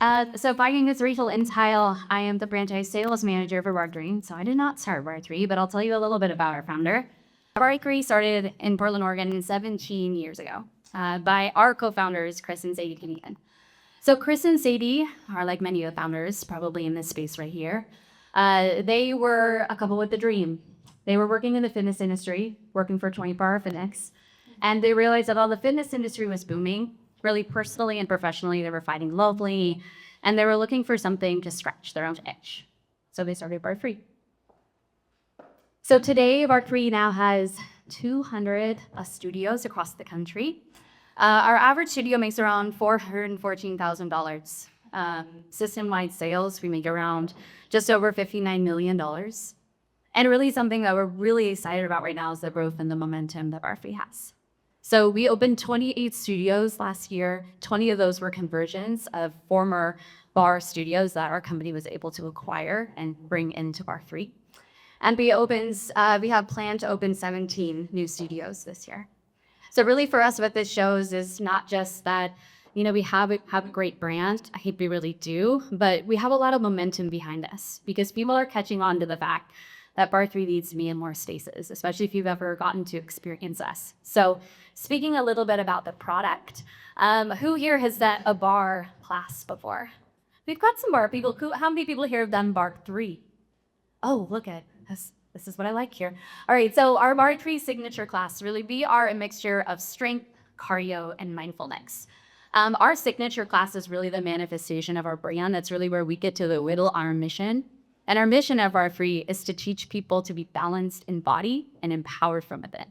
So my name is Rachel Intile. I am the franchise sales manager for barre3. So I did not start barre3, but I'll tell you a little bit about our founder. barre3 started in Portland, Oregon 17 years ago by our co-founders, Chris and Sadie Kinnegan. So Chris and Sadie are like many of the founders, probably in this space right here. They were a couple with a dream. They were working in the fitness industry, working for 24-Hour Fitness, and they realized that all the fitness industry was booming, really personally and professionally. They were fighting locally, and they were looking for something to scratch their own itch. So they started barre3. So today, barre3 now has 200 studios across the country. Our average studio makes around $414,000. System-wide sales, we make around just over $59 million. And really something that we're really excited about right now is the growth and the momentum that barre3 has. So we opened 28 studios last year. 20 of those were conversions of former bar studios that our company was able to acquire and bring into barre3. And we have planned to open 17 new studios this year. So really for us, what this shows is not just that, we have a great brand. I think we really do, but we have a lot of momentum behind us because people are catching on to the fact that barre3 needs to be in more spaces, especially if you've ever gotten to experience us. So speaking a little bit about the product, who here has done a bar class before? We've got some bar people. How many people here have done barre3? Oh, look at this. This is what I like here. All right, so our barre3 signature class, really, we are a mixture of strength, cardio, and mindfulness. Our signature class is really the manifestation of our brand. That's really where we get to whittle our mission. And our mission at barre3 is to teach people to be balanced in body and empowered from within.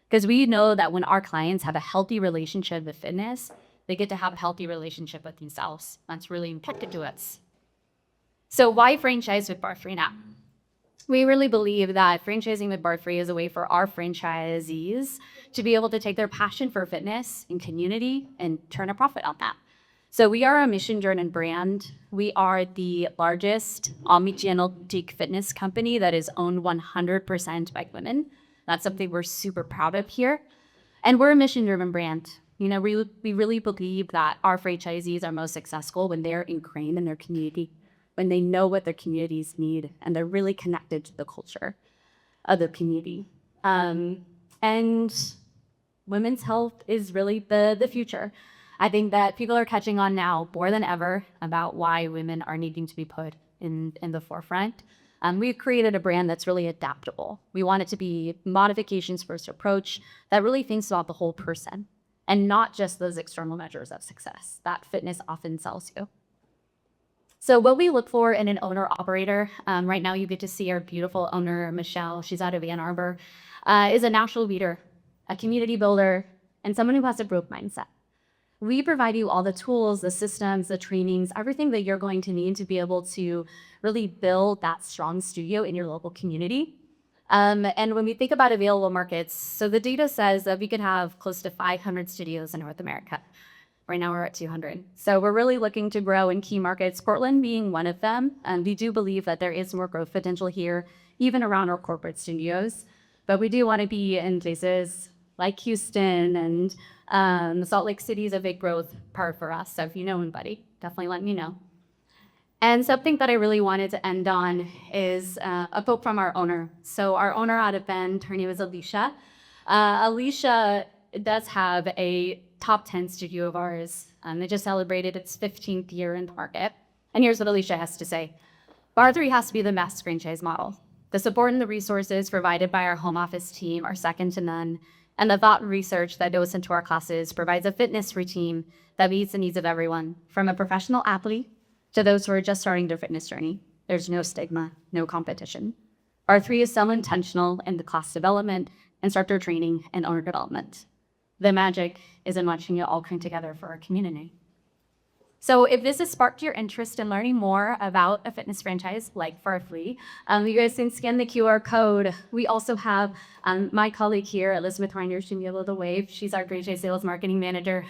Because we know that when our clients have a healthy relationship with fitness, they get to have a healthy relationship with themselves. That's really important to us. So why franchise with barre3 now? We really believe that franchising with barre3 is a way for our franchisees to be able to take their passion for fitness and community and turn a profit on that. So we are a mission-driven brand. We are the largest omni-channel boutique fitness company that is owned 100% by women. That's something we're super proud of here. And we're a mission-driven brand. We really believe that our franchisees are most successful when they're ingrained in their community, when they know what their communities need, and they're really connected to the culture of the community. And women's health is really the future. I think that people are catching on now more than ever about why women are needing to be put in the forefront. We've created a brand that's really adaptable. We want it to be modifications first approach that really thinks about the whole person and not just those external measures of success that fitness often sells you. So what we look for in an owner operator, right now you get to see our beautiful owner, Michelle, she's out of Ann Arbor, is a natural leader, a community builder, and someone who has a growth mindset. We provide you all the tools, the systems, the trainings, everything that you're going to need to be able to really build that strong studio in your local community. And when we think about available markets, so the data says that we could have close to 500 studios in North America. Right now we're at 200. So we're really looking to grow in key markets, Portland being one of them. And we do believe that there is more growth potential here, even around our corporate studios. But we do want to be in places like Houston and Salt Lake City is a big growth part for us. So if you know anybody, definitely let me know. And something that I really wanted to end on is a quote from our owner. So our owner out of Bend, her name is Alicia. Alicia does have a top 10 studio of ours. They just celebrated its 15th year in the market. And here's what Alicia has to say. barre3 has to be the best franchise model. The support and the resources provided by our home office team are second to none. And the thought and research that goes into our classes provides a fitness routine that meets the needs of everyone, from a professional athlete to those who are just starting their fitness journey. There's no stigma, no competition. barre3 is so intentional in the class development, instructor training, and owner development. The magic is in watching it all come together for our community. So if this has sparked your interest in learning more about a fitness franchise like barre3, you guys can scan the QR code. We also have my colleague here, Elizabeth Reiner, she'll be able to wave. She's our franchise sales marketing manager.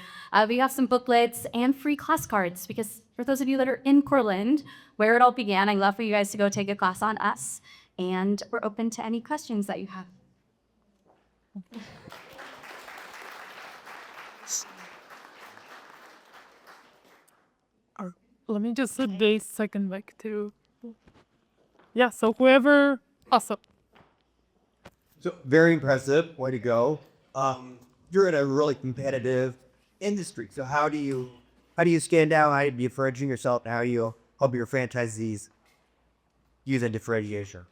We have some booklets and free class cards because for those of you that are in Portland, where it all began, I'd love for you guys to go take a class on us. And we're open to any questions that you have. Let me just put this second mic too. Yeah, so whoever. Awesome. So very impressive. Way to go. You're in a really competitive industry. So how do you stand out? How do you differentiate yourself? And how do you help your franchisees use that differentiation?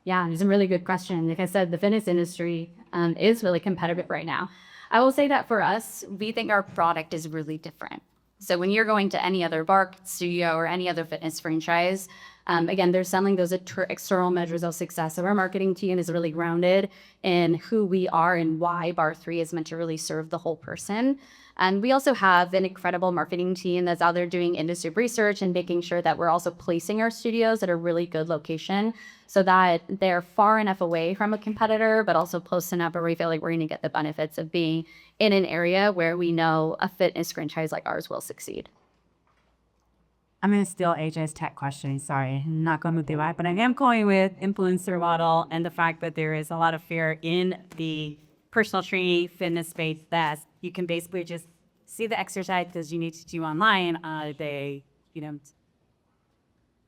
Yeah, it's a really good question. Like I said, the fitness industry is really competitive right now. I will say that for us, we think our product is really different. So when you're going to any other bar studio or any other fitness franchise, again, they're selling those external measures of success. So our marketing team is really grounded in who we are and why barre3 is meant to really serve the whole person. And we also have an incredible marketing team that's out there doing industry research and making sure that we're also placing our studios at a really good location so that they're far enough away from a competitor, but also close enough where we feel like we're going to get the benefits of being in an area where we know a fitness franchise like ours will succeed. I'm going to steal AJ's tech question. Sorry, I'm not going with the right, but I am going with influencer model and the fact that there is a lot of fear in the personal training fitness space that you can basically just see the exercises you need to do online.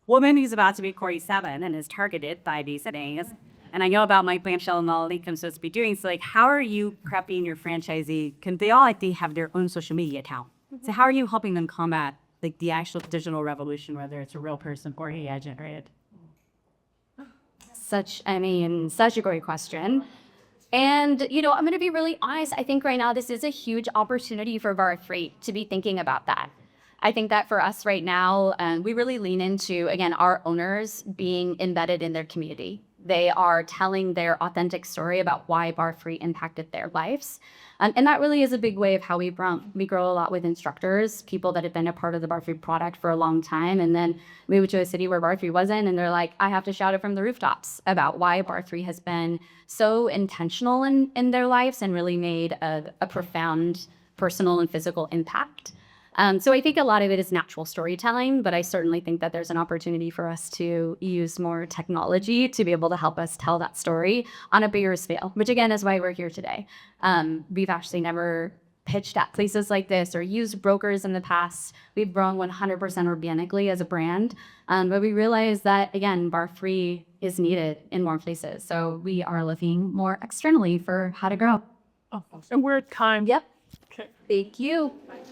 Woman who's about to be 47 and is targeted by these things. And I know about Mike Blanchell and all the I'm supposed to be doing. So like, how are you prepping your franchisee? Can they all they have their own social media account? So how are you helping them combat like the actual digital revolution, whether it's a real person or AI generated? Such a great question. And, I'm going to be really honest. I think right now this is a huge opportunity for barre3 to be thinking about that. I think that for us right now, we really lean into, again, our owners being embedded in their community. They are telling their authentic story about why barre3 impacted their lives. And that really is a big way of how we grow. We grow a lot with instructors, people that have been a part of the barre3 product for a long time, and then move to a city where barre3 wasn't, and they're like, I have to shout it from the rooftops about why barre3 has been so intentional in their lives and really made a profound personal and physical impact. So I think a lot of it is natural storytelling, but I certainly think that there's an opportunity for us to use more technology to be able to help us tell that story on a bigger scale, which again is why we're here today. We've actually never pitched at places like this or used brokers in the past. We've grown 100% organically as a brand, but we realize that, again, barre3 is needed in more places. So we are looking more externally for how to grow. Oh, and we're at time. Yep. Okay. Thank you.